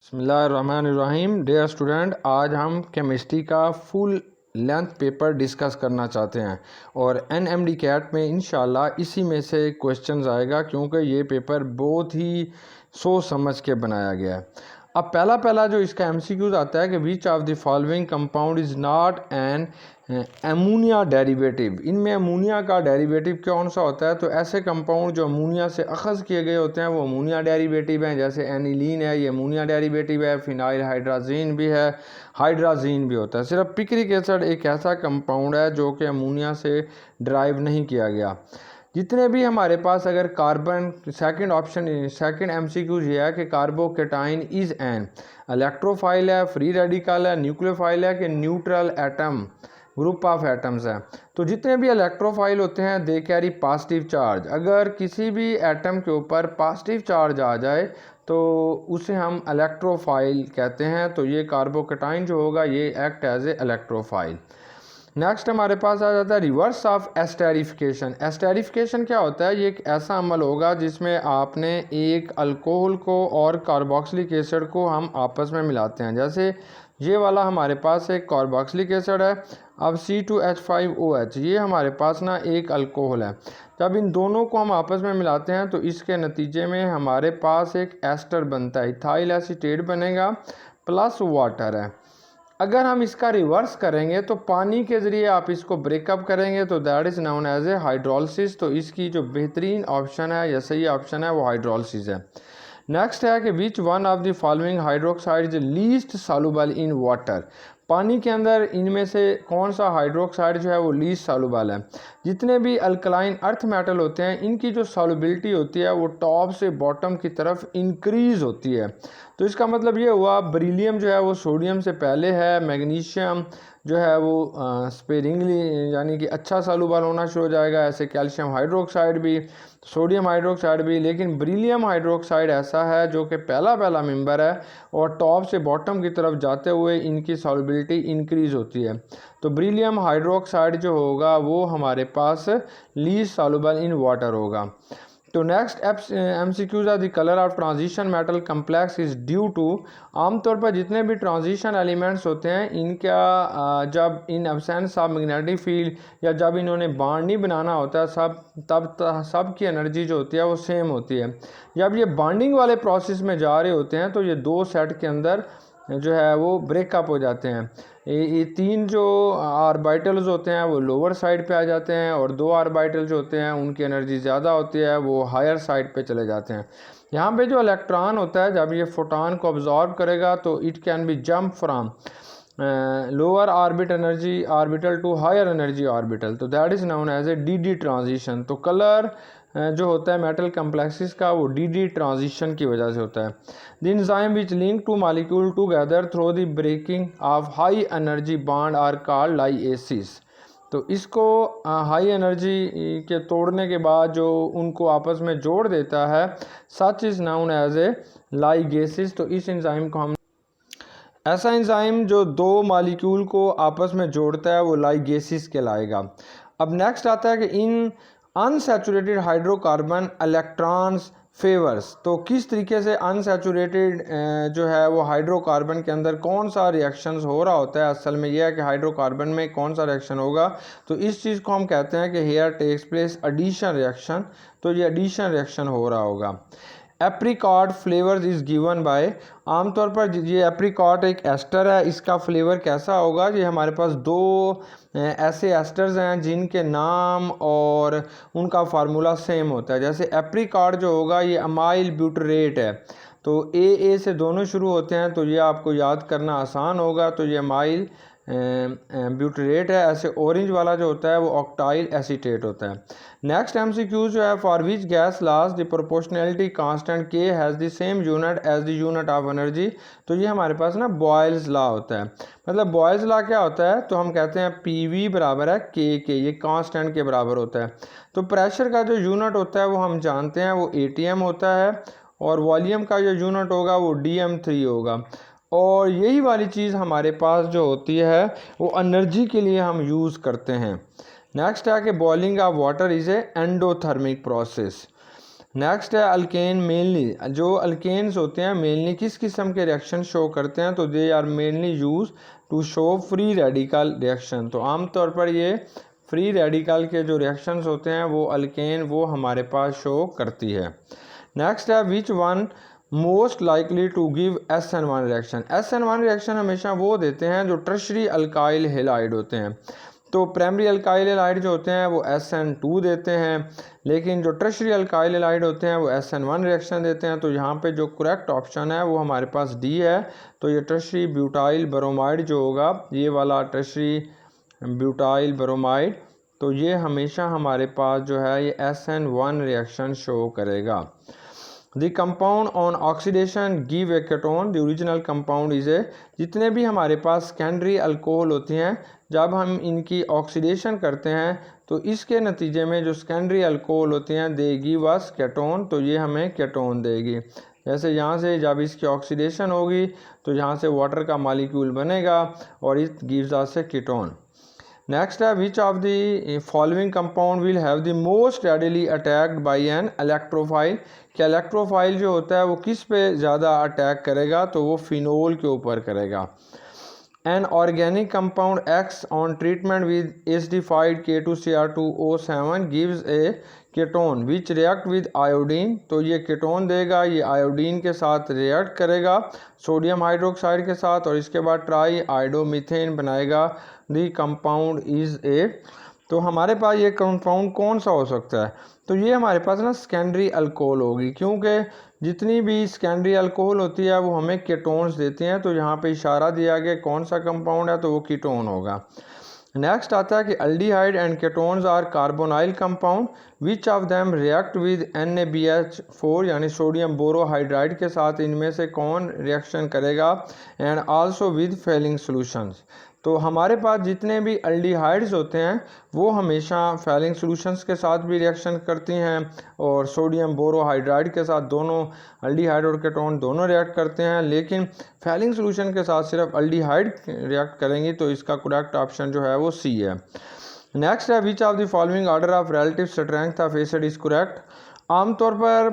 बिस्मिल्लाहिर्रहमानिर्रहीम। Dear student, आज हम केमिस्ट्री का फुल लेंथ पेपर डिस्कस करना चाहते हैं और एनएमडी कैट में इंशाल्लाह इसी में से क्वेश्चंस आएगा, क्योंकि ये पेपर बहुत ही सोच समझ के बनाया गया है। अब पहला जो इसका एमसीक्यूज आता है कि विच of the following compound is not an ammonia derivative. इनमें अमोनिया का डेरिवेटिव कौन सा होता है? तो ऐसे कंपाउंड जो अमोनिया से अखज़ किए गए होते हैं वो अमोनिया डेरिवेटिव हैं। जैसे एनिलीन है, ये अमोनिया डेरिवेटिव है। फिनाइल हाइड्राजीन भी है, हाइड्राजीन भी होता है। सिर्फ पिक्रिक एसिड एक ऐसा कंपाउंड है जो कि अमोनिया से ड्राइव नहीं किया गया। जितने भी हमारे पास अगर कार्बन, सेकंड एमसीक्यू ये है कि कार्बोकेटाइन इज़ एन इलेक्ट्रोफाइल है, फ्री रेडिकल है, न्यूक्लियोफाइल है कि neutral atom group of atoms है। तो जितने भी इलेक्ट्रोफाइल होते हैं दे कैरी पॉजिटिव चार्ज। अगर किसी भी एटम के ऊपर पॉजिटिव चार्ज आ जाए तो उसे हम इलेक्ट्रोफाइल कहते हैं। तो ये कार्बोकेटाइन जो होगा ये act as a electrophile. Next हमारे पास आ जाता है रिवर्स ऑफ एस्टेरिफिकेशन। एस्टेरिफिकेशन क्या होता है? ये एक ऐसा अमल होगा जिसमें आपने एक अल्कोहल को और कार्बोक्सिलिक एसिड को हम आपस में मिलाते हैं। जैसे ये वाला हमारे पास एक कार्बोक्सिलिक एसिड है, अब C2H5OH ये हमारे पास ना एक अल्कोहल है। जब इन दोनों को हम आपस में मिलाते हैं तो इसके नतीजे में हमारे पास एक एस्टर बनता है, इथाइल एसीटेट बनेगा प्लस वाटर है। अगर हम इसका रिवर्स करेंगे तो पानी के ज़रिए आप इसको ब्रेकअप करेंगे तो that is known as a hydrolysis. तो इसकी जो बेहतरीन ऑप्शन है या सही ऑप्शन है वो हाइड्रोलिसिस है। नेक्स्ट है कि which one of the following hydroxide is least soluble in water. पानी के अंदर इनमें से कौन सा हाइड्रोक्साइड जो है वो लीस्ट सॉल्युबल है। जितने भी अल्कलाइन अर्थ मेटल होते हैं इनकी जो सॉल्युबिलिटी होती है वो टॉप से बॉटम की तरफ इंक्रीज़ होती है। तो इसका मतलब ये हुआ बेरिलियम जो है वो सोडियम से पहले है, मैग्नीशियम जो है वो स्पेरिंगली यानी कि अच्छा सॉल्युबल होना शुरू हो जाएगा। ऐसे कैल्शियम हाइड्रोक्साइड भी, सोडियम हाइड्रोक्साइड भी। लेकिन बेरिलियम हाइड्रोक्साइड ऐसा है जो कि पहला मेंबर है और टॉप से बॉटम की तरफ जाते हुए इनकी सॉल्युबिलिटी इंक्रीज़ होती है। तो बेरिलियम हाइड्रोक्साइड जो होगा वो हमारे पास लीस्ट सॉल्युबल इन वाटर होगा। तो next MCQs are the colour of transition metal complex is due to. आमतौर पर जितने भी ट्रांजिशन एलिमेंट्स होते हैं इनका जब in absence of magnetic field या जब इन्होंने बॉन्ड नहीं बनाना होता सब की एनर्जी जो होती है वो सेम होती है। जब ये बॉन्डिंग वाले प्रोसेस में जा रहे होते हैं तो ये दो सेट के अंदर जो है वो ब्रेकअप हो जाते हैं। ये तीन जो आर्बिटल्स होते हैं वो लोअर साइड पे आ जाते हैं और दो आर्बिटल जो होते हैं उनकी एनर्जी ज़्यादा होती है, वो हायर साइड पे चले जाते हैं। यहाँ पे जो इलेक्ट्रॉन होता है जब ये फोटोन को अब्जॉर्ब करेगा तो it can be jump from lower orbital to higher energy orbital. तो that is known as a D transition. तो कलर जो होता है मेटल कम्प्लेक्सेस का वो डी ट्रांजिशन की वजह से होता है। The enzyme which link to molecule together through the breaking of high energy bond are called lyases. तो इसको हाई एनर्जी के तोड़ने के बाद जो उनको आपस में जोड़ देता है such is known as a ligases. तो इस एंजाइम को हम ऐसा एंजाइम जो दो मॉलिक्यूल को आपस में जोड़ता है वो लाइगेसिस कहलाएगा। अब नेक्स्ट आता है कि इन अनसैचुरेटेड हाइड्रोकार्बन इलेक्ट्रॉन्स फेवर्स। तो किस तरीके से अनसैचुरेटेड जो है वो हाइड्रोकार्बन के अंदर कौन सा रिएक्शंस हो रहा होता है। असल में यह है कि हाइड्रोकार्बन में कौन सा रिएक्शन होगा तो इस चीज़ को हम कहते हैं कि here takes place addition reaction. तो ये एडिशन रिएक्शन हो रहा होगा। Apricot flavour is given by. आमतौर पर ये एप्रिकॉट एक एस्टर है, इसका फ्लेवर कैसा होगा? ये हमारे पास दो ऐसे एस्टर्स हैं जिनके नाम और उनका फार्मूला सेम होता है। जैसे एप्रिकॉट जो होगा ये अमाइल ब्यूटरेट है, तो ए से दोनों शुरू होते हैं तो ये आपको याद करना आसान होगा। तो ये अमाइल ब्यूटरेट है। ऐसे ऑरेंज वाला जो होता है वो ऑक्टाइल एसीटेट होता है। नेक्स्ट एमसीक्यू जो है for which gas last the proportionality constant K has the same unit as the unit of energy. तो ये हमारे पास ना बॉयल्स लॉ होता है। मतलब बॉयल्स लॉ क्या होता है? तो हम कहते हैं PV बराबर है के, ये कांस्टेंट के बराबर होता है। तो प्रेशर का जो यूनिट होता है वो हम जानते हैं वो ATM होता है और वॉल्यूम का जो यूनिट होगा वो DM3 होगा। और यही वाली चीज़ हमारे पास जो होती है वो एनर्जी के लिए हम यूज़ करते हैं। नेक्स्ट है कि boiling of water is a endothermic process. Next है अल्केन मेनली, जो अल्केन्स होते हैं मेनली किस किस्म के रिएक्शन शो करते हैं, तो they are mainly use to show free radical reaction. तो आमतौर पर ये फ्री रेडिकल के जो रिएक्शंस होते हैं वो अल्केन वो हमारे पास शो करती है। नेक्स्ट है which one most likely to give SN1 reaction. SN1 reaction हमेशा वो देते हैं जो टर्शरी अल्काइल हेलाइड होते हैं। तो प्राइमरी अल्काइल हेलाइड जो होते हैं वो SN2 देते हैं, लेकिन जो टर्शरी अल्काइल हेलाइड होते हैं वो SN1 रिएक्शन देते हैं। तो यहाँ पे जो करेक्ट ऑप्शन है वो हमारे पास डी है। तो ये टर्शरी ब्यूटाइल ब्रोमाइड जो होगा, ये वाला टर्शरी ब्यूटाइल ब्रोमाइड, तो ये हमेशा हमारे पास जो है ये SN1 रिएक्शन शो करेगा। The compound on oxidation give a ketone, the original compound is ए, जितने भी हमारे पास सेकेंडरी अल्कोहल होती हैं जब हम इनकी ऑक्सीडेशन करते हैं तो इसके नतीजे में जो सेकेंडरी अल्कोहल होती हैं दे गिव अस केटोन, तो ये हमें केटोन देगी। जैसे यहाँ से जब इसकी ऑक्सीडेशन होगी तो यहाँ से वाटर का मॉलिक्यूल बनेगा और it gives us a ketone. Next है which of the following compound will have the most readily attacked by an electrophile, कि इलेक्ट्रोफाइल जो होता है वो किस पे ज़्यादा अटैक करेगा, तो वो फिनोल के ऊपर करेगा। An organic compound x on treatment with acidified K2Cr2O7 gives A ketone which react with iodine, तो ये कीटोन देगा, ये आयोडीन के साथ रिएक्ट करेगा सोडियम हाइड्रोक्साइड के साथ और इसके बाद ट्राई आयोडोमीथेन बनाएगा। दी कंपाउंड इज ए, तो हमारे पास ये कंपाउंड कौन सा हो सकता है, तो ये हमारे पास ना सेकेंडरी अल्कोहल होगी, क्योंकि जितनी भी सेकेंडरी अल्कोहल होती है वो हमें कीटोन्स देती हैं। तो यहाँ पे इशारा दिया गया कौन सा कंपाउंड है, तो वो कीटोन होगा। नेक्स्ट आता है कि aldehyde and ketones are carbonyl compound, which of them react with NaBH4 यानी सोडियम बोरोहाइड्राइड के साथ इनमें से कौन रिएक्शन करेगा, and also with Fehling solutions. तो हमारे पास जितने भी अल्डिहाइड्स होते हैं वो हमेशा फेलिंग सॉल्यूशंस के साथ भी रिएक्शन करती हैं और सोडियम बोरोहाइड्राइड के साथ दोनों अल्डिहाइड और केटोन दोनों रिएक्ट करते हैं, लेकिन फेलिंग सॉल्यूशन के साथ सिर्फ अल्डिहाइड रिएक्ट करेंगी। तो इसका करेक्ट ऑप्शन जो है वो सी है। नेक्स्ट है which of the following order of relative strength of acid is correct. आमतौर पर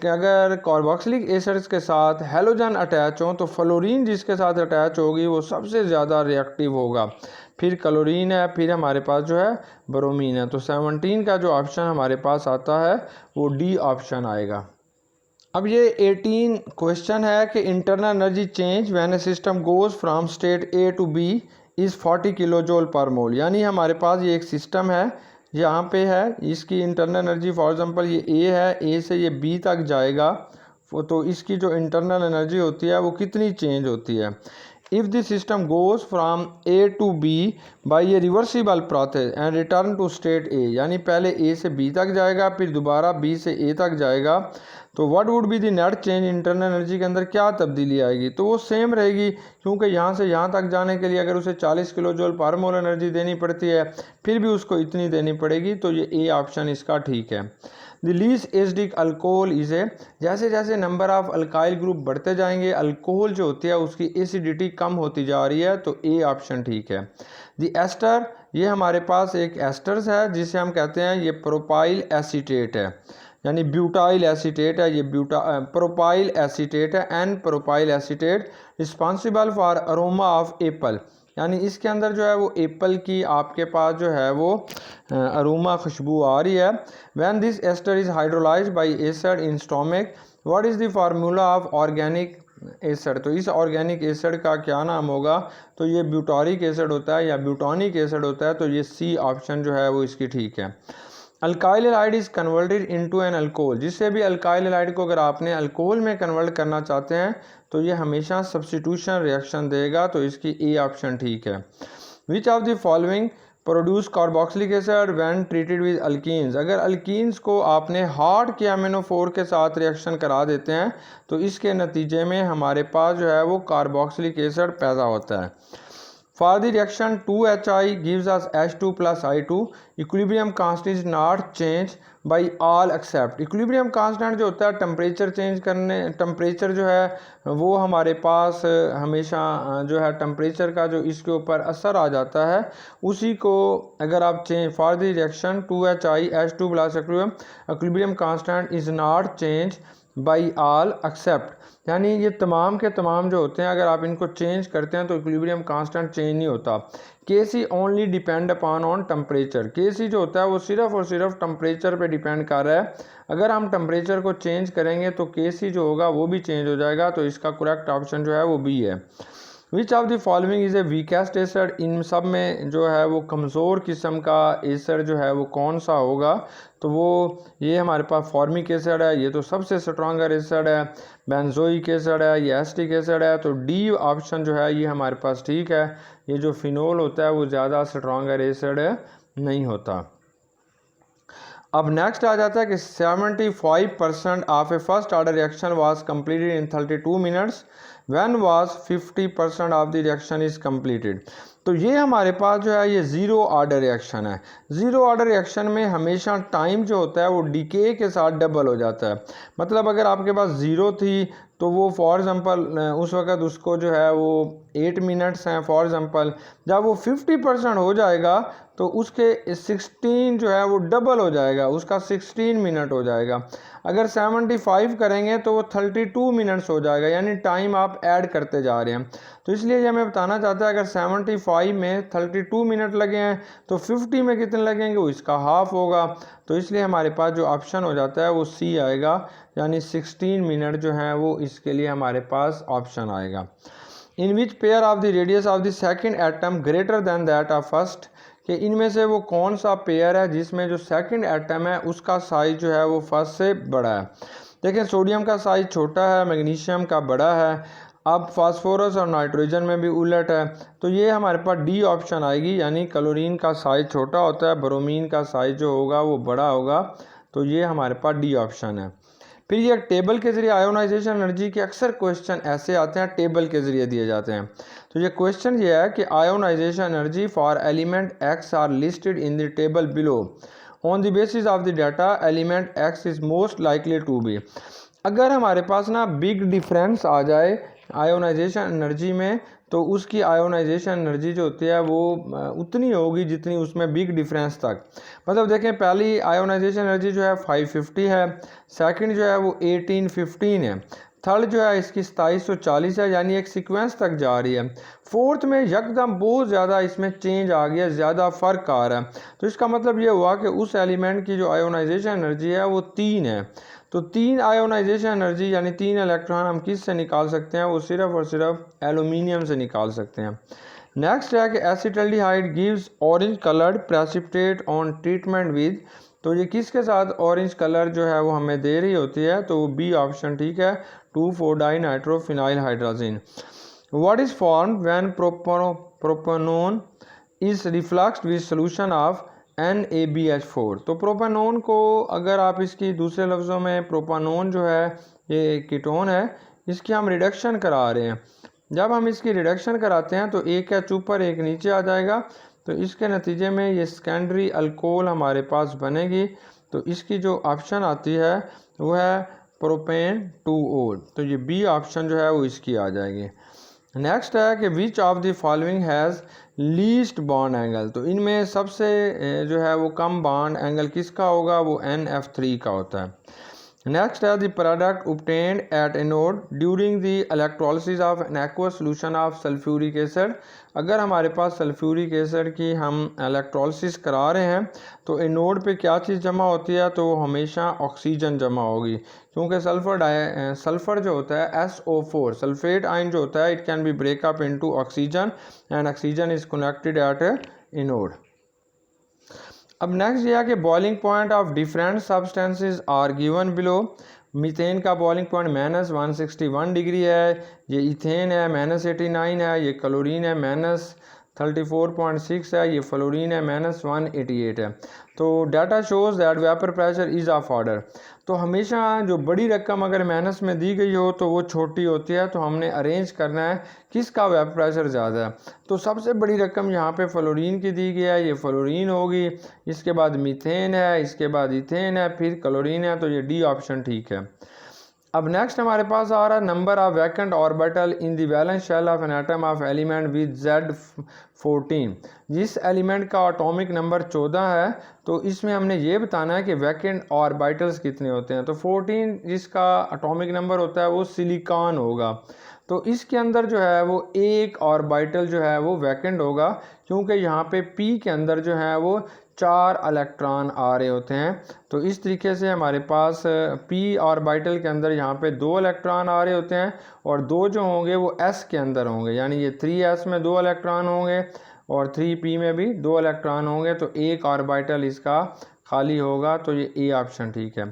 अगर कार्बोक्सिलिक एसिड्स के साथ हेलोजन अटैच हो तो फ्लोरीन जिसके साथ अटैच होगी वो सबसे ज़्यादा रिएक्टिव होगा, फिर क्लोरीन है, फिर हमारे पास जो है ब्रोमीन है। तो 17 का जो ऑप्शन हमारे पास आता है वो डी ऑप्शन आएगा। अब ये 18 क्वेश्चन है कि internal energy change when a system goes from state A to B is 40 kilo joule per mole, यानी हमारे पास ये एक सिस्टम है यहाँ पे है, इसकी इंटरनल एनर्जी फॉर एग्जांपल ये A है, A से ये B तक जाएगा, तो इसकी जो इंटरनल एनर्जी होती है वो कितनी चेंज होती है। If the system goes from A to B by a reversible process and return to state A, यानी पहले A से B तक जाएगा फिर दोबारा B से A तक जाएगा, तो what would be the net change, internal energy के अंदर क्या तब्दीली आएगी, तो वो सेम रहेगी, क्योंकि यहाँ से यहाँ तक जाने के लिए अगर उसे 40 किलो जूल पर मोल एनर्जी देनी पड़ती है फिर भी उसको इतनी देनी पड़ेगी। तो ये ए ऑप्शन इसका ठीक है। The least acidic alcohol is a, जैसे जैसे नंबर ऑफ अल्काइल ग्रुप बढ़ते जाएंगे अल्कोहल जो होती है उसकी एसिडिटी कम होती जा रही है, तो ए ऑप्शन ठीक है। द एस्टर, ये हमारे पास एक एस्टर्स है जिसे हम कहते हैं ये प्रोपाइल एसीटेट है, यानी ब्यूटाइल एसीटेट है, ये प्रोपाइल एसीटेट है, n propyl acetate responsible for aroma of apple, यानी इसके अंदर जो है वो एप्पल की आपके पास जो है वो अरोमा खुशबू आ रही है। When this ester is hydrolysed by acid in stomach, what is the formula of organic acid, तो इस ऑर्गेनिक एसिड का क्या नाम होगा, तो ये ब्यूटारिक एसिड होता है या ब्यूटोनिक एसिड होता है, तो ये सी ऑप्शन जो है वो इसकी ठीक है। Alkyl halide is converted into an alcohol, जिससे भी अल्काइल हैलाइड को अगर आपने अल्कोहल में कन्वर्ट करना चाहते हैं तो ये हमेशा सब्स्टिट्यूशन रिएक्शन देगा, तो इसकी ए ऑप्शन ठीक है। Which of the following produce carboxylic acid when treated with alkenes, अगर अल्कीन्स को आपने हार्ड के अमीनोफोर के साथ रिएक्शन करा देते हैं तो इसके नतीजे में हमारे पास जो है वो कार्बोक्सिलिक एसिड पैदा होता है। For the reaction 2HI gives us H2 plus I2, equilibrium constant is not change, by all except. Equilibrium constant जो होता है टेम्परेचर चेंज करने, टेम्परेचर जो है वो हमारे पास हमेशा जो है टेम्परेचर का जो इसके ऊपर असर आ जाता है उसी को अगर आप change for the reaction 2HiH2 plus equilibrium constant is not change by all except, यानी ये तमाम के तमाम जो होते हैं अगर आप इनको चेंज करते हैं तो इक्विलिब्रियम कांस्टेंट चेंज नहीं होता। Kc only depend upon on temperature. Kc जो होता है वो सिर्फ और सिर्फ टेम्परेचर पे डिपेंड कर रहा है। अगर हम टेम्परेचर को चेंज करेंगे तो Kc जो होगा वो भी चेंज हो जाएगा, तो इसका करेक्ट ऑप्शन जो है वो बी है। Which of the following is a weakest acid, इन सब में जो है वो कमज़ोर किस्म का एसिड जो है वो कौन सा होगा, तो वो ये हमारे पास फॉर्मिक एसिड है, ये तो सबसे स्ट्रॉन्गर एसिड है, बेंजोइक एसिड है, ये एसिटिक एसिड है, तो डी ऑप्शन जो है ये हमारे पास ठीक है। ये जो फिनोल होता है वो ज़्यादा स्ट्रॉन्गर एसिड नहीं होता। अब नेक्स्ट आ जाता है कि 75% of A first order reaction was completed in 32 minutes, when was 50% of the reaction is completed. तो ये हमारे पास जो है ये ज़ीरो ऑर्डर रिएक्शन है। ज़ीरो ऑर्डर रिएक्शन में हमेशा टाइम जो होता है वो डीके के साथ डबल हो जाता है। मतलब अगर आपके पास ज़ीरो थी तो वो फॉर एग्ज़ाम्पल उस वक़्त उसको जो है वो 8 मिनट्स हैं फॉर एग्ज़ाम्पल, जब वो 50% हो जाएगा तो उसके 16 जो है वो डबल हो जाएगा, उसका 16 मिनट हो जाएगा। अगर 75 करेंगे तो वो 32 मिनट्स हो जाएगा, यानी टाइम आप ऐड करते जा रहे हैं। तो इसलिए ये हमें बताना चाहता है अगर 75 में 32 मिनट लगे हैं तो 50 में कितने लगेंगे, वो इसका हाफ होगा। तो इसलिए हमारे पास जो ऑप्शन हो जाता है वो सी आएगा, यानी 16 मिनट जो है वो इसके लिए हमारे पास ऑप्शन आएगा। In which pair of the radius of the second atom greater than that of first, कि इनमें से वो कौन सा पेयर है जिसमें जो सेकंड एटम है उसका साइज जो है वो फर्स्ट से बड़ा है। देखें सोडियम का साइज छोटा है, मैग्नीशियम का बड़ा है, अब फास्फोरस और नाइट्रोजन में भी उलट है, तो ये हमारे पास डी ऑप्शन आएगी, यानी क्लोरीन का साइज छोटा होता है, ब्रोमीन का साइज जो होगा वो बड़ा होगा, तो ये हमारे पास डी ऑप्शन है। फिर ये टेबल के जरिए आयोनाइजेशन एनर्जी के अक्सर क्वेश्चन ऐसे आते हैं, टेबल के जरिए दिए जाते हैं। तो ये क्वेश्चन ये है कि ionisation energy for element X are listed in the table below, on the basis of the data element X is most likely to be. अगर हमारे पास ना बिग डिफरेंस आ जाए आयोनाइजेशन एनर्जी में तो उसकी आयोनाइजेशन एनर्जी जो होती है वो उतनी होगी जितनी उसमें बिग डिफरेंस तक। मतलब देखें पहली आयोनाइजेशन एनर्जी जो है 550 है, सेकंड जो है वो 1815 है, थर्ड जो है इसकी 2740 है, यानी एक सीक्वेंस तक जा रही है। फोर्थ में यकदम बहुत ज़्यादा इसमें चेंज आ गया, ज़्यादा फ़र्क आ रहा है, तो इसका मतलब ये हुआ कि उस एलिमेंट की जो आयोनाइजेशन एनर्जी है वो 3 है। तो 3 आयोनाइजेशन एनर्जी यानी 3 इलेक्ट्रॉन हम किस से निकाल सकते हैं, वो सिर्फ और सिर्फ एल्यूमिनियम से निकाल सकते हैं। नेक्स्ट है कि acetaldehyde gives orange coloured precipitate on treatment with, तो ये किसके साथ ऑरेंज कलर जो है वो हमें दे रही होती है, तो वो बी ऑप्शन ठीक है, two four dinitrophenyl hydrogen. What is form when propanone is refluxed with solution of NaBH4। तो प्रोपेनोन को अगर आप इसकी दूसरे लफ्ज़ों में प्रोपेनोन जो है ये कीटोन है, इसकी हम रिडक्शन करा रहे हैं। जब हम इसकी रिडक्शन कराते हैं तो एक एच ऊपर एक नीचे आ जाएगा, तो इसके नतीजे में ये सेकेंडरी अल्कोहल हमारे पास बनेगी, तो इसकी जो ऑप्शन आती है वो है प्रोपेन 2O, तो ये बी ऑप्शन जो है वो इसकी आ जाएगी। नेक्स्ट है कि विच of the following has least bond angle, तो इनमें सबसे जो है वो कम बॉन्ड एंगल किसका होगा, वो NF3 का होता है। नेक्स्ट है the product obtained at anode during the electrolysis of an aqueous solution of sulphuric acid. अगर हमारे पास सल्फ्यूरिक एसिड की हम इलेक्ट्रोलिसिस करा रहे हैं तो एनोड पे क्या चीज़ जमा होती है, तो वो हमेशा ऑक्सीजन जमा होगी, क्योंकि सल्फ़र जो होता है SO4 सल्फेट आयन जो होता है it can be break up into oxygen and oxygen is connected at anode. अब नेक्स्ट यह है कि boiling point of different substances are given below. Methane का बॉइलिंग पॉइंट -161 डिग्री है, ये इथेन है -89 है, ये क्लोरीन है 34.6 है, ये फ्लोरीन है -188 है। तो data shows that vapour pressure is of order. तो हमेशा जो बड़ी रकम अगर माइनस में दी गई हो तो वो छोटी होती है, तो हमने अरेंज करना है किसका वेपर प्रेशर ज़्यादा है। तो सबसे बड़ी रकम यहाँ पे फ्लोरीन की दी गई है, ये फ्लोरीन होगी, इसके बाद मीथेन है, इसके बाद इथेन है, फिर क्लोरीन है, तो ये डी ऑप्शन ठीक है। अब नेक्स्ट हमारे पास आ रहा है number of vacant orbital in the valence shell of an atom of element with Z14। जिस एलिमेंट का एटॉमिक नंबर 14 है, तो इसमें हमने ये बताना है कि वैकेंट ऑर्बिटल्स कितने होते हैं। तो 14 जिसका एटॉमिक नंबर होता है वो सिलिकॉन होगा, तो इसके अंदर जो है वो एक ऑर्बिटल जो है वो वैकेंट होगा, क्योंकि यहाँ पे P के अंदर जो है वो 4 इलेक्ट्रॉन आ रहे होते हैं। तो इस तरीके से हमारे पास P ऑर्बिटल के अंदर यहाँ पे 2 इलेक्ट्रॉन आ रहे होते हैं, और 2 जो होंगे वो S के अंदर होंगे, यानी ये 3S में 2 इलेक्ट्रॉन होंगे और 3P में भी 2 इलेक्ट्रॉन होंगे, तो एक ऑर्बिटल इसका खाली होगा, तो ये ए ऑप्शन ठीक है।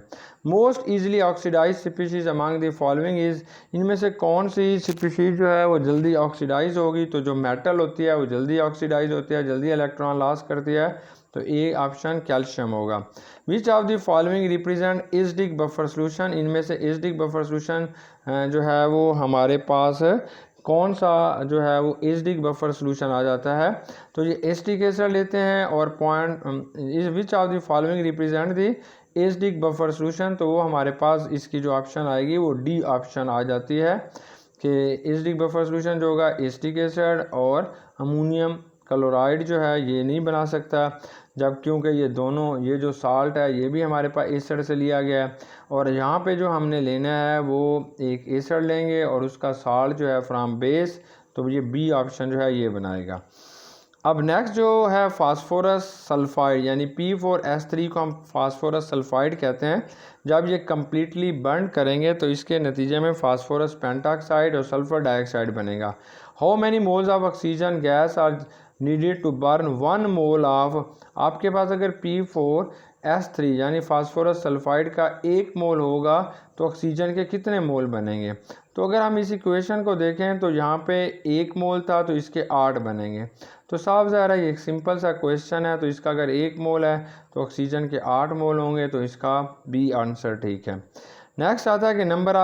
Most easily oxidise species among the following is, इनमें से कौन सी स्पीशीज जो है वो जल्दी ऑक्सीडाइज होगी। तो जो मेटल होती है वो जल्दी ऑक्सीडाइज होती है, जल्दी इलेक्ट्रॉन लॉस करती है, तो ए ऑप्शन कैल्शियम होगा। विच of the following represent acidic buffer solution, इनमें से एसिडिक बफर सोल्यूशन जो है वो हमारे पास कौन सा जो है वो एसिडिक बफर सोल्यूशन आ जाता है। तो ये एसिटिक एसिड लेते हैं, और point is which of the following represent the acidic buffer solution, तो वो हमारे पास इसकी जो ऑप्शन आएगी वो डी ऑप्शन आ जाती है कि एसिडिक बफर सोल्यूशन जो होगा एसिटिक एसिड और अमोनियम क्लोराइड जो है ये नहीं बना सकता, जब क्योंकि ये दोनों, ये जो साल्ट है ये भी हमारे पास एसिड से लिया गया है, और यहाँ पे जो हमने लेना है वो एक एसिड लेंगे और उसका साल्ट जो है फ्रॉम बेस, तो ये बी ऑप्शन जो है ये बनाएगा। अब नेक्स्ट जो है फास्फोरस सल्फाइड, यानी P4S3 को हम फास्फोरस सल्फाइड कहते हैं। जब ये कम्प्लीटली बर्न करेंगे तो इसके नतीजे में फास्फोरस पेंटाक्साइड और सल्फर डाइऑक्साइड बनेगा। How many moles of oxygen gas are needed to burn 1 mole of, आपके पास अगर P4S3 यानी फास्फोरस सल्फाइड का 1 मोल होगा तो ऑक्सीजन के कितने मोल बनेंगे। तो अगर हम इस इक्वेशन को देखें तो यहाँ पे 1 मोल था तो इसके 8 बनेंगे, तो साफ ज़ाहिर है ये एक सिंपल सा क्वेश्चन है, तो इसका अगर 1 मोल है तो ऑक्सीजन के 8 मोल होंगे, तो इसका बी आंसर ठीक है। नेक्स्ट आता है कि number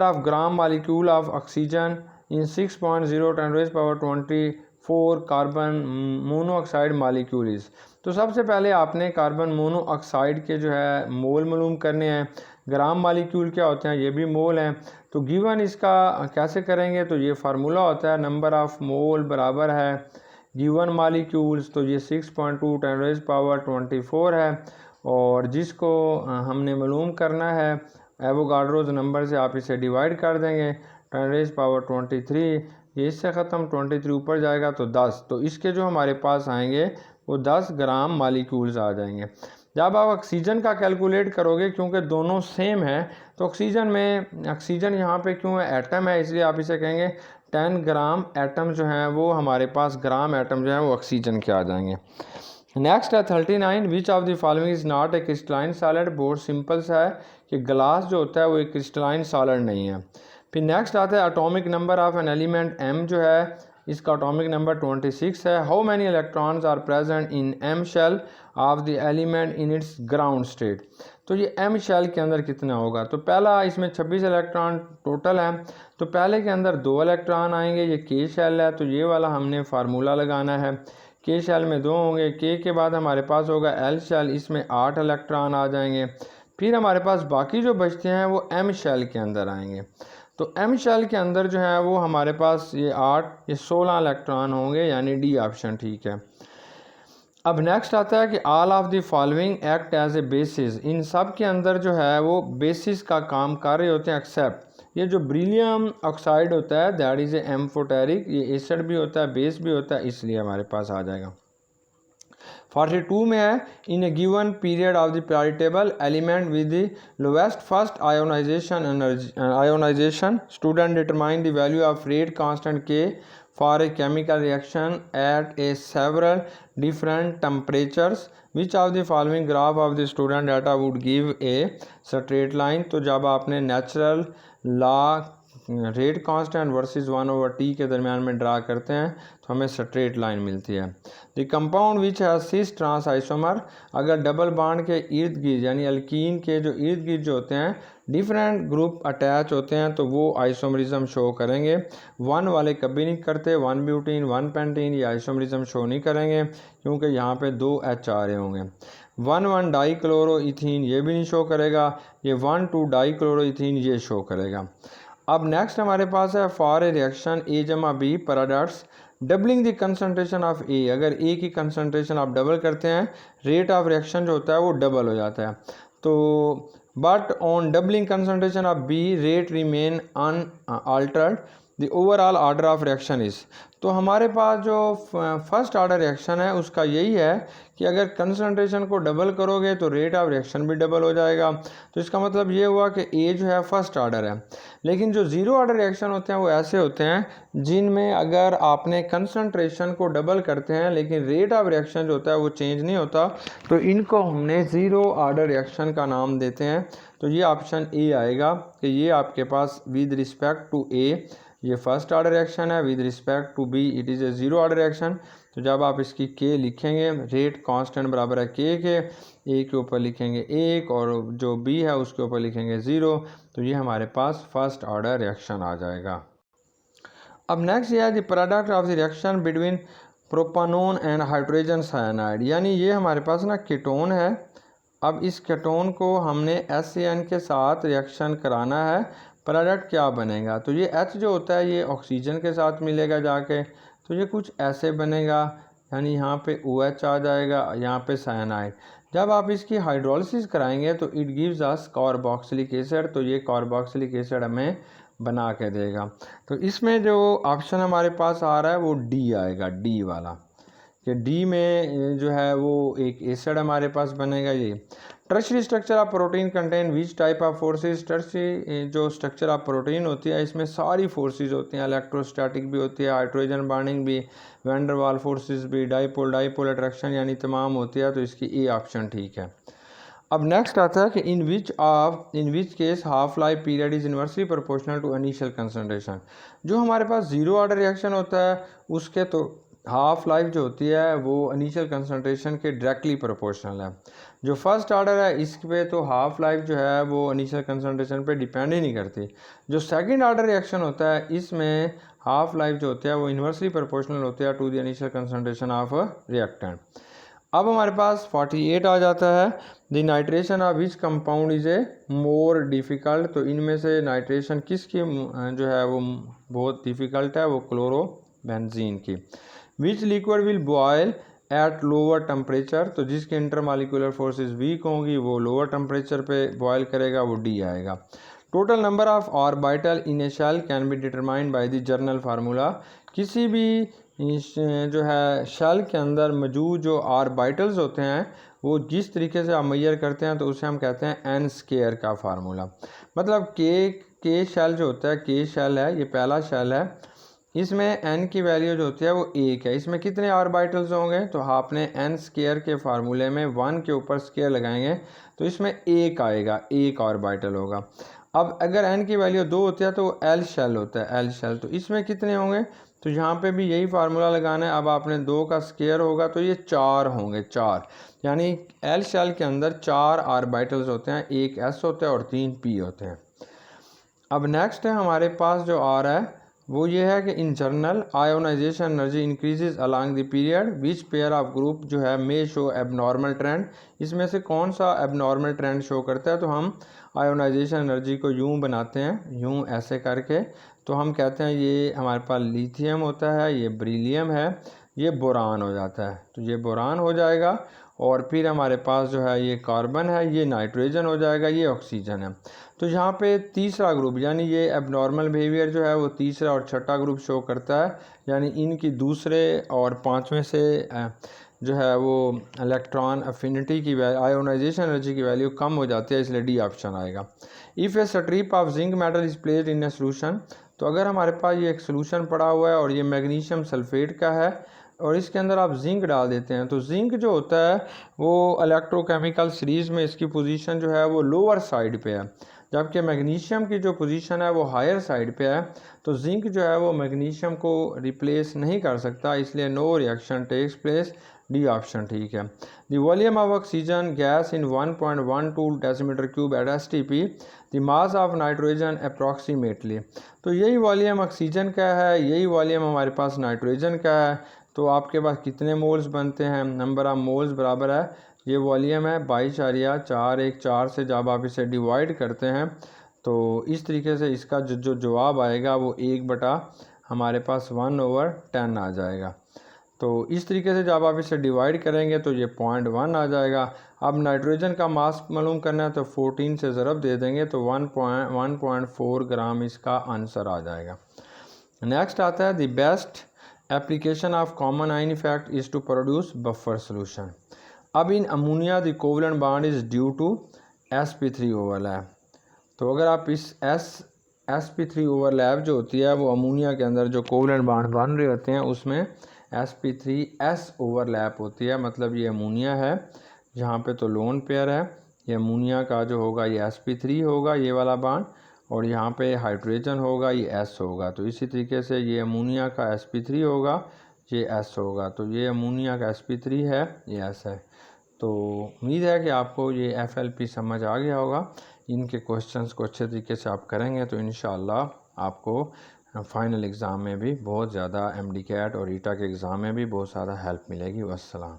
of gram molecule of oxygen in 6.0 × 10⁻24 carbon monoxide molecules. तो सबसे पहले आपने कार्बन मोनोऑक्साइड के जो है मोल मालूम करने हैं। ग्राम मॉलिक्यूल क्या होते हैं, ये भी मोल हैं। तो गिवन इसका कैसे करेंगे, तो ये फार्मूला होता है नंबर ऑफ मोल बराबर है गिवन मॉलिक्यूल्स, तो ये 6.2 × 10⁻24 है, और जिसको हमने मालूम करना है एवोगाड्रोज नंबर से आप इसे डिवाइड कर देंगे 10⁻23, ये इससे ख़त्म 23 ऊपर जाएगा तो 10, तो इसके जो हमारे पास आएंगे वो 10 ग्राम मॉलिक्यूल्स आ जाएंगे। जब आप ऑक्सीजन का कैलकुलेट करोगे, क्योंकि दोनों सेम है, तो ऑक्सीजन यहाँ पे क्यों है, एटम है, इसलिए आप इसे कहेंगे 10 ग्राम एटम जो हैं वो हमारे पास ग्राम एटम जो है वो ऑक्सीजन के आ जाएंगे। नेक्स्ट है 39, विच of the following is not a crystalline solid. बहुत सिंपल सा है कि ग्लास जो होता है वो एक क्रिस्टलाइन सॉलिड नहीं है। फिर नेक्स्ट आता है atomic number of an element M जो है इसका एटॉमिक नंबर 26 है। How many electrons are present in M shell of the element in its ground state. तो ये M शेल के अंदर कितना होगा, तो पहला इसमें 26 इलेक्ट्रॉन टोटल है, तो पहले के अंदर 2 इलेक्ट्रॉन आएंगे, ये K शेल है, तो ये वाला हमने फार्मूला लगाना है। K शेल में 2 होंगे, K के बाद हमारे पास होगा L शेल, इसमें 8 इलेक्ट्रॉन आ जाएंगे। फिर हमारे पास बाकी जो बचते हैं वो M शेल के अंदर आएंगे। तो M शेल के अंदर जो है वो हमारे पास ये 8, ये 16 इलेक्ट्रॉन होंगे, यानी डी ऑप्शन ठीक है। अब नेक्स्ट आता है कि all of the following act as a basis, इन सब के अंदर जो है वो बेसिस का काम कर रहे होते हैं एक्सेप्ट ये जो ब्रिलियम ऑक्साइड होता है दैट इज़ ए एम्फोटेरिक, ये एसिड भी होता है बेस भी होता है, इसलिए हमारे पास आ जाएगा। 42 में है in a given period of the periodic table element with the lowest first ionisation student determine the value of rate constant K for a chemical reaction at a several different temperatures. Which of the following graph of the student data would give a straight line. तो जब आपने natural log rate constant versus 1/t के दरमियान में draw करते हैं तो हमें स्ट्रेट लाइन मिलती है। The compound which has cis trans isomer, अगर डबल बॉन्ड के इर्द गिर्द यानी अल्कीन के जो इर्द गिर्द जो होते हैं डिफरेंट ग्रुप अटैच होते हैं तो वो आइसोमरिज्म शो करेंगे। 1 वाले कभी नहीं करते, 1 ब्यूटीन 1 पेंटीन ये आइसोमरिज्म शो नहीं करेंगे क्योंकि यहाँ पे 2 H आ रहे होंगे। 1 डाईक्लोरोइथीन ये भी नहीं शो करेगा, ये 1 डाईक्लोरोइथीन ये शो करेगा। अब नेक्स्ट हमारे पास है फॉर ए रिएक्शन A जमा B products doubling the concentration of A, अगर A की कंसनट्रेशन आप डबल करते हैं रेट ऑफ रिएक्शन जो होता है वो डबल हो जाता है। तो but on doubling concentration of B rate remain unaltered, the overall order of reaction is, तो हमारे पास जो फर्स्ट ऑर्डर रिएक्शन है उसका यही है कि अगर कंसनट्रेशन को डबल करोगे तो रेट ऑफ रिएक्शन भी डबल हो जाएगा। तो इसका मतलब ये हुआ कि ए जो है फर्स्ट ऑर्डर है। लेकिन जो ज़ीरो ऑर्डर रिएक्शन होते हैं वो ऐसे होते हैं जिनमें अगर आपने कंसनट्रेशन को डबल करते हैं लेकिन रेट ऑफ रिएक्शन जो होता है वो चेंज नहीं होता, तो इनको हमने ज़ीरो ऑर्डर रिएक्शन का नाम देते हैं। तो ये ऑप्शन ए आएगा कि ये आपके पास विद रिस्पेक्ट टू ए ये फर्स्ट ऑर्डर रिएक्शन है, with respect to B it is a zero order reaction. तो जब आप इसकी के लिखेंगे रेट कांस्टेंट बराबर है के ए के ऊपर लिखेंगे 1 और जो बी है उसके ऊपर लिखेंगे 0, तो ये हमारे पास फर्स्ट ऑर्डर रिएक्शन आ जाएगा। अब नेक्स्ट ये है the product of the reaction between propanone and hydrogen cyanide, यानी ये हमारे पास ना कीटोन है। अब इस कीटोन को हमने HCN के साथ रिएक्शन कराना है, प्रोडक्ट क्या बनेगा, तो ये H जो होता है ये ऑक्सीजन के साथ मिलेगा जाके, तो ये कुछ ऐसे बनेगा, यानी यहाँ पे OH आ जाएगा, यहाँ पे साइनाइड। जब आप इसकी हाइड्रोलिसिस कराएंगे तो it gives us carboxylic acid, तो ये कार्बोक्सिलिक एसिड हमें बना के देगा। तो इसमें जो ऑप्शन हमारे पास आ रहा है वो डी आएगा, डी वाला, कि डी में जो है वो एक एसिड हमारे पास बनेगा। ये tertiary structure of protein contain which type of forces, tertiary जो स्ट्रक्चर ऑफ प्रोटीन होती है इसमें सारी फोर्सेस होती हैं, इलेक्ट्रोस्टैटिक भी होती है, हाइड्रोजन बॉन्डिंग भी, वैन वाल फोर्सेस भी, डाइपोल अट्रैक्शन यानी तमाम होती है। तो इसकी ए ऑप्शन ठीक है। अब नेक्स्ट आता है कि in which case half life period is inversely proportional to initial concentration, जो हमारे पास ज़ीरो ऑर्डर रिएक्शन होता है उसके तो हाफ लाइफ जो होती है वो इनिशियल कंसनट्रेशन के डायरेक्टली प्रोपोर्शनल है। जो फर्स्ट ऑर्डर है इस पे तो हाफ लाइफ जो है वो इनिशियल कंसनट्रेशन पे डिपेंड ही नहीं करती। जो सेकंड ऑर्डर रिएक्शन होता है इसमें हाफ लाइफ जो होती है वो इन्वर्सली प्रोपोर्शनल होती है to the initial concentration of reactant. अब हमारे पास 48 आ जाता है, the nitration of which compound is a more difficult, तो इनमें से नाइट्रेशन किसकी जो है वो बहुत डिफ़िकल्ट है, वो क्लोरोबेंजीन की। Which liquid will boil at lower temperature, तो जिसकी इंटरमॉलिक्यूलर फोर्सेस वीक होंगी वो लोअर टेम्परेचर पे बॉयल करेगा, वो डी आएगा। Total number of orbital in a shell can be determined by the general formula, किसी भी जो है शेल के अंदर मौजूद जो ऑर्बिटल्स होते हैं वो जिस तरीके से आप मैयर करते हैं तो उसे हम कहते हैं एन स्क्वायर का फार्मूला। मतलब के शेल जो होता है, के शेल है ये पहला शेल है, इसमें n की वैल्यू जो होती है वो 1 है, इसमें कितने ऑर्बिटल्स होंगे, तो आपने n स्क्वायर के फार्मूले में 1 के ऊपर स्क्वायर लगाएंगे तो इसमें 1 आएगा, 1 ऑर्बिटल होगा। अब अगर n की वैल्यू 2 होती है तो L शेल होता है, L शेल, तो इसमें कितने होंगे, तो यहाँ पे भी यही फार्मूला लगाना है। अब आपने 2 का स्क्वायर होगा तो ये 4 होंगे, 4, यानी L शेल के अंदर 4 ऑर्बिटल्स होते हैं, 1 S होता है और 3 P होते हैं। अब नेक्स्ट है हमारे पास जो आ रहा है वो ये है कि in general ionisation energy increases along the period which pair of group जो है मे शो एबनॉर्मल ट्रेंड, इसमें से कौन सा एबनॉर्मल ट्रेंड शो करता है, तो हम आयोनाइजेशन एनर्जी को यूं बनाते हैं, यूं ऐसे करके, तो हम कहते हैं ये हमारे पास लिथियम होता है, ये बेरिलियम है, ये बोरान हो जाता है, तो ये बोरान हो जाएगा, और फिर हमारे पास जो है ये कार्बन है, ये नाइट्रोजन हो जाएगा, ये ऑक्सीजन है। तो यहाँ पे तीसरा ग्रुप यानी ये एबनॉर्मल बिहेवियर जो है वो तीसरा और छठा ग्रुप शो करता है, यानी इनकी दूसरे और पांचवें से जो है वो इलेक्ट्रॉन अफिनिटी की आयोनाइजेशन एनर्जी की वैल्यू कम हो जाती है, इसलिए डी ऑप्शन आएगा। If A strip of zinc metal is placed in a solution, तो अगर हमारे पास ये एक सोल्यूशन पड़ा हुआ है और ये मैग्नीशियम सल्फेट का है और इसके अंदर आप जिंक डाल देते हैं, तो जिंक जो होता है वो इलेक्ट्रोकेमिकल सीरीज़ में इसकी पोजीशन जो है वो लोअर साइड पे है। जबकि मैग्नीशियम की जो पोजीशन है वो हायर साइड पे है, तो जिंक जो है वो मैग्नीशियम को रिप्लेस नहीं कर सकता, इसलिए no reaction takes place, D option ठीक है। The volume of oxygen gas in 1.12 decimetre cube at STP, the mass of nitrogen approximately. तो यही वॉल्यूम ऑक्सीजन का है, यही वॉल्यूम हमारे पास नाइट्रोजन का है। तो आपके पास कितने मोल्स बनते हैं, नंबर ऑफ मोल्स बराबर है, ये वॉल्यूम है 22.414 से जब आप इसे डिवाइड करते हैं तो इस तरीके से इसका जो जवाब आएगा वो 1/, हमारे पास 1/10 आ जाएगा। तो इस तरीके से जब आप इसे डिवाइड करेंगे तो ये 0.1 आ जाएगा। अब नाइट्रोजन का मास मालूम करना है तो 14 से ज़रब दे देंगे तो 1.4 ग्राम इसका आंसर आ जाएगा। नेक्स्ट आता है the best application of common ion effect is to produce buffer solution. अब in ammonia the covalent bond is due to sp3 overlap. तो अगर आप इस sp3 ओवरलैप जो होती है वो अमोनिया के अंदर जो कोवलेंट बॉन्ड बन रहे होते हैं उसमें sp3s ओवरलैप होती है, मतलब ये अमोनिया है, यहाँ पे तो लोन पेयर है, ये अमोनिया का जो होगा ये sp3 होगा ये वाला बॉन्ड, और यहाँ पे हाइड्रोजन होगा ये s होगा। तो इसी तरीके से ये अमोनिया का sp3 होगा ये s होगा, तो ये अमोनिया का sp3 है ये s है। तो उम्मीद है कि आपको ये FLP समझ आ गया होगा। इनके क्वेश्चंस को अच्छे तरीके से आप करेंगे तो इंशाअल्लाह आपको फाइनल एग्ज़ाम में भी बहुत ज़्यादा MD कैट और ईटा के एग्ज़ाम में भी बहुत ज़्यादा हेल्प मिलेगी। वस्सलाम।